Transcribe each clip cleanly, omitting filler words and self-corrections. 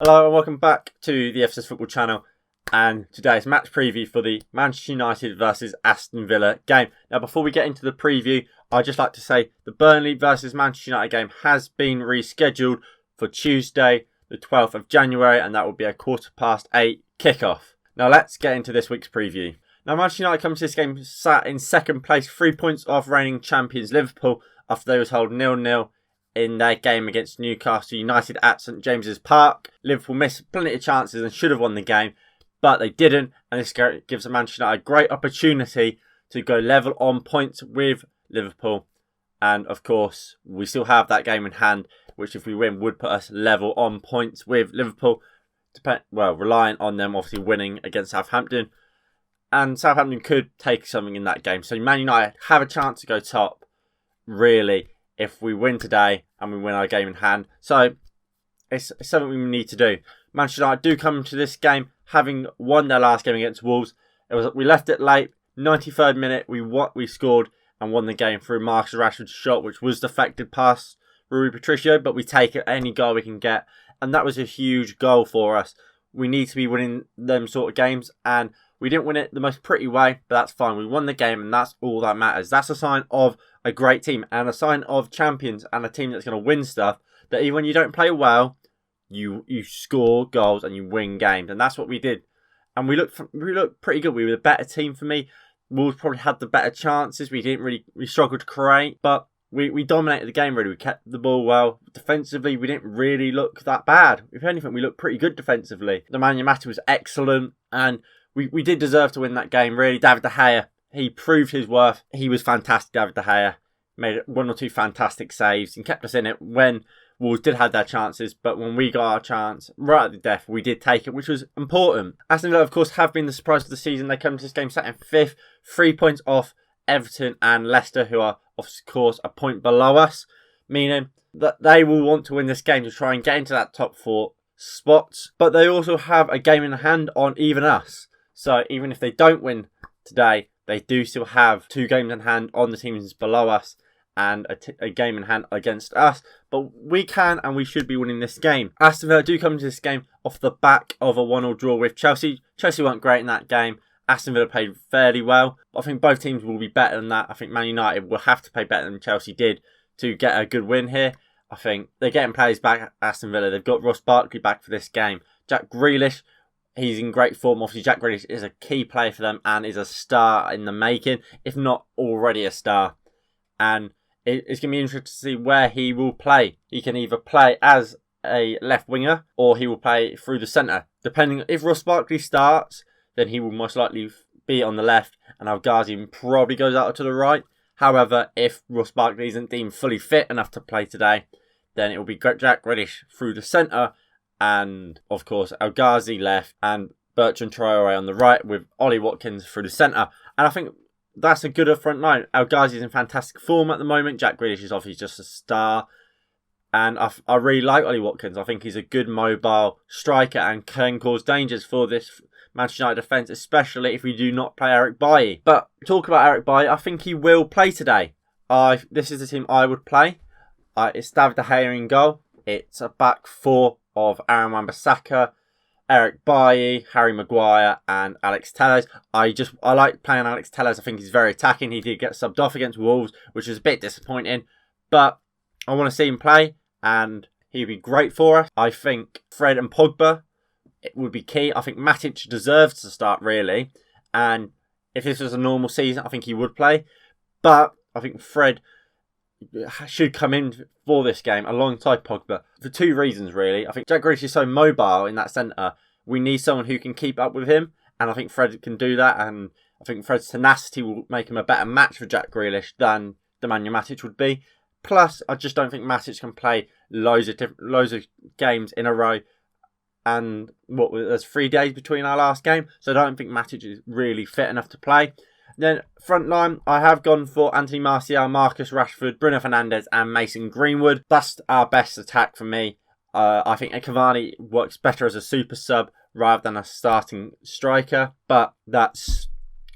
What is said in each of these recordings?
Hello and welcome back to the FCS Football channel, and today's match preview for the Manchester United versus Aston Villa game. Now before we get into the preview, I'd just like to say the Burnley versus Manchester United game has been rescheduled for Tuesday the 12th of January, and that will be a 8:15 kickoff. Now let's get into this week's preview. Now Manchester United come to this game sat in second place, 3 points off reigning champions Liverpool after they was held 0-0 in their game against Newcastle United at St James's Park. Liverpool missed plenty of chances and should have won the game, but they didn't, and this gives Manchester United a great opportunity to go level on points with Liverpool. And of course, we still have that game in hand, which if we win would put us level on points with Liverpool, relying on them obviously winning against Southampton. And Southampton could take something in that game. So Man United have a chance to go top, really, if we win today and we win our game in hand. So it's something we need to do. Manchester United do come into this game having won their last game against Wolves. We left it late, 93rd minute, we scored and won the game through Marcus Rashford's shot, which was deflected past Rui Patricio, but we take any goal we can get, and that was a huge goal for us. We need to be winning them sort of games, and we didn't win it the most pretty way, but that's fine. We won the game, and that's all that matters. That's a sign of a great team and a sign of champions and a team that's going to win stuff, that even when you don't play well, you score goals and you win games. And that's what we did. And we looked pretty good. We were the better team for me. Wolves probably had the better chances. We struggled to create, but we dominated the game really. We kept the ball well. Defensively, we didn't really look that bad. If anything, we looked pretty good defensively. The Man United was excellent, and we did deserve to win that game, really. David De Gea, he proved his worth. He was fantastic, David De Gea. Made one or two fantastic saves and kept us in it when Wolves did have their chances. But when we got our chance right at the death, we did take it, which was important. Aston Villa, of course, have been the surprise of the season. They come to this game sat in 5th, 3 points off Everton and Leicester, who are, of course, a point below us, meaning that they will want to win this game to try and get into that top 4 spots. But they also have a game in hand on even us. So even if they don't win today, they do still have 2 games in hand on the teams below us and a game in hand against us. But we can and we should be winning this game. Aston Villa do come into this game off the back of a 1-1 draw with Chelsea. Chelsea weren't great in that game. Aston Villa played fairly well. I think both teams will be better than that. I think Man United will have to play better than Chelsea did to get a good win here. I think they're getting players back at Aston Villa. They've got Ross Barkley back for this game. Jack Grealish, he's in great form. Obviously, Jack Grealish is a key player for them and is a star in the making, if not already a star. And it's going to be interesting to see where he will play. He can either play as a left winger or he will play through the centre. Depending, if Ross Barkley starts, then he will most likely be on the left and Al Ghazi probably goes out to the right. However, if Ross Barkley isn't deemed fully fit enough to play today, then it will be Jack Grealish through the centre and, of course, Al Ghazi left and Bertrand Traore on the right with Ollie Watkins through the centre. And I think that's a good front line. El Ghazi is in fantastic form at the moment. Jack Grealish is obviously just a star. And I really like Ollie Watkins. I think he's a good mobile striker and can cause dangers for this Manchester United defence, especially if we do not play Eric Bailly. But talk about Eric Bailly, I think he will play today. This is the team I would play. It's David De Gea in goal. It's a back 4 of Aaron Wan-Bissaka, Eric Bailly, Harry Maguire and Alex Telles. I like playing Alex Telles. I think he's very attacking. He did get subbed off against Wolves, which is a bit disappointing. But I want to see him play and he'd be great for us. I think Fred and Pogba, it would be key. I think Matic deserves to start really. And if this was a normal season, I think he would play. But I think Fred should come in for this game alongside Pogba for 2 reasons really. I think Jack Grealish is so mobile in that centre. We need someone who can keep up with him, and I think Fred can do that. And I think Fred's tenacity will make him a better match for Jack Grealish than Nemanja Matic would be. Plus, I just don't think Matic can play loads of games in a row. And there's 3 days between our last game, so I don't think Matic is really fit enough to play. Then front line, I have gone for Anthony Martial, Marcus Rashford, Bruno Fernandes and Mason Greenwood. That's our best attack for me. I think Cavani works better as a super sub rather than a starting striker, but that's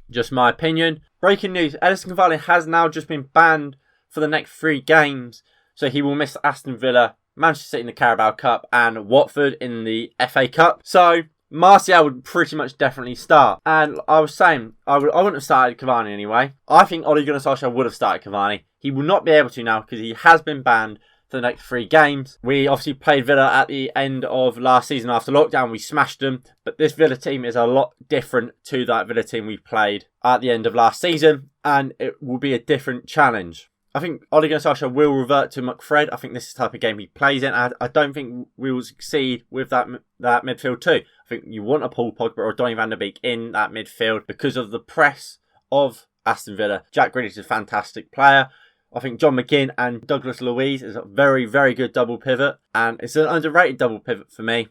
just my opinion. Breaking news, Edinson Cavani has now just been banned for the next 3 games, so he will miss Aston Villa Manchester City in the Carabao Cup, and Watford in the FA Cup. So Martial would pretty much definitely start. And I was saying, I wouldn't have started Cavani anyway. I think Ole Gunnar Solskjaer would have started Cavani. He will not be able to now because he has been banned for the next 3 games. We obviously played Villa at the end of last season after lockdown. We smashed them. But this Villa team is a lot different to that Villa team we played at the end of last season. And it will be a different challenge. I think Ole Gunnar Solskjaer will revert to McFred. I think this is the type of game he plays in. I don't think we will succeed with that midfield too. I think you want a Paul Pogba or Donny van der Beek in that midfield because of the press of Aston Villa. Jack Grealish is a fantastic player. I think John McGinn and Douglas Luiz is a very, very good double pivot. And it's an underrated double pivot for me.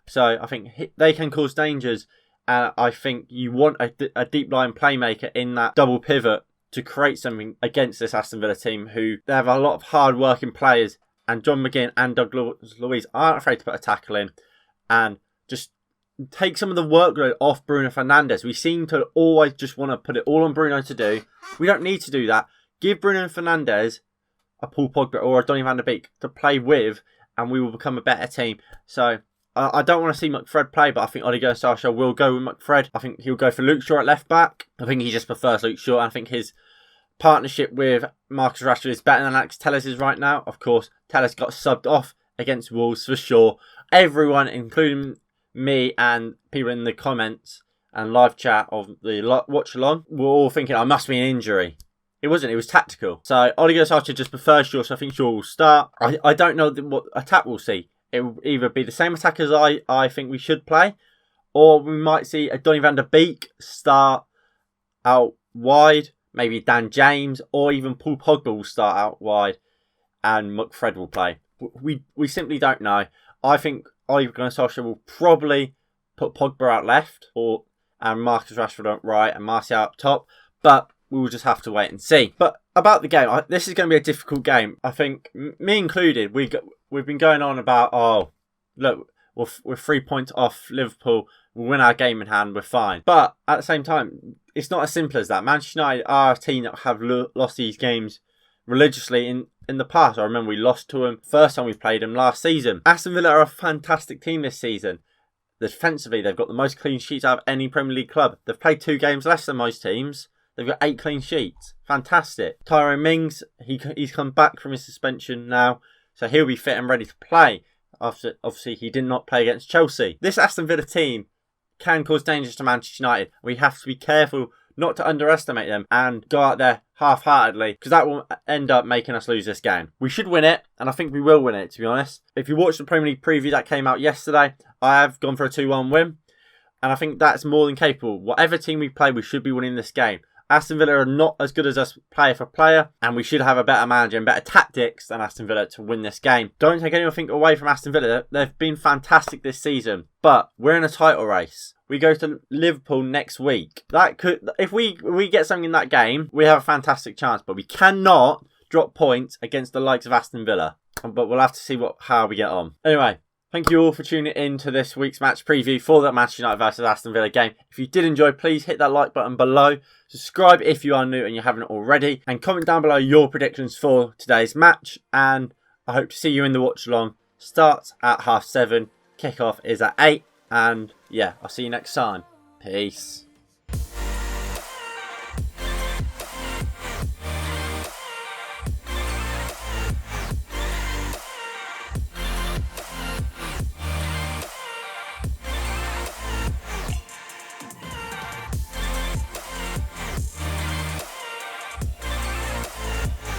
So I think they can cause dangers. And I think you want a deep line playmaker in that double pivot to create something against this Aston Villa team who they have a lot of hard-working players. And John McGinn and Douglas Luiz aren't afraid to put a tackle in. And just take some of the workload off Bruno Fernandes. We seem to always just want to put it all on Bruno to do. We don't need to do that. Give Bruno Fernandes a Paul Pogba or a Donny van der Beek to play with, and we will become a better team. So I don't want to see McFred play, but I think Ole Gunnar Solskjaer will go with McFred. I think he'll go for Luke Shaw at left back. I think he just prefers Luke Shaw. I think his partnership with Marcus Rashford is better than Alex Telles is right now. Of course, Telles got subbed off against Wolves for sure. Everyone, including me and people in the comments and live chat of the watch along, were all thinking, I must be an injury. It wasn't, it was tactical. So Ole Gunnar Solskjaer just prefers Shaw, so I think Shaw will start. I don't know what attack we'll see. It will either be the same attack as I think we should play, or we might see a Donny van der Beek start out wide. Maybe Dan James or even Paul Pogba will start out wide and McFred will play. We simply don't know. I think Ole Gunnar Solskjaer will probably put Pogba out left and Marcus Rashford out right and Martial up top. But we will just have to wait and see. But about the game, this is going to be a difficult game. I think, me included, we've been going on about, oh, look, we're 3 points off Liverpool. We'll win our game in hand. We're fine. But at the same time, it's not as simple as that. Manchester United are a team that have lost these games religiously in the past. I remember we lost to them first time we played them last season. Aston Villa are a fantastic team this season. Defensively, they've got the most clean sheets out of any Premier League club. They've played 2 games less than most teams. They've got 8 clean sheets. Fantastic. Tyrone Mings, he's come back from his suspension now, so he'll be fit and ready to play. After, obviously, he did not play against Chelsea. This Aston Villa team can cause dangers to Manchester United. We have to be careful not to underestimate them and go out there half-heartedly, because that will end up making us lose this game. We should win it, and I think we will win it, to be honest. If you watched the Premier League preview that came out yesterday, I have gone for a 2-1 win, and I think that's more than capable. Whatever team we play, we should be winning this game. Aston Villa are not as good as us player for player, and we should have a better manager and better tactics than Aston Villa to win this game. Don't take anything away from Aston Villa. They've been fantastic this season, but we're in a title race. We go to Liverpool next week. That could, if we get something in that game, we have a fantastic chance, but we cannot drop points against the likes of Aston Villa. But we'll have to see how we get on. Anyway, thank you all for tuning in to this week's match preview for that Manchester United versus Aston Villa game. If you did enjoy, please hit that like button below. Subscribe if you are new and you haven't already. And comment down below your predictions for today's match. And I hope to see you in the watch along. Starts at 7:30. Kickoff is at 8. And yeah, I'll see you next time. Peace.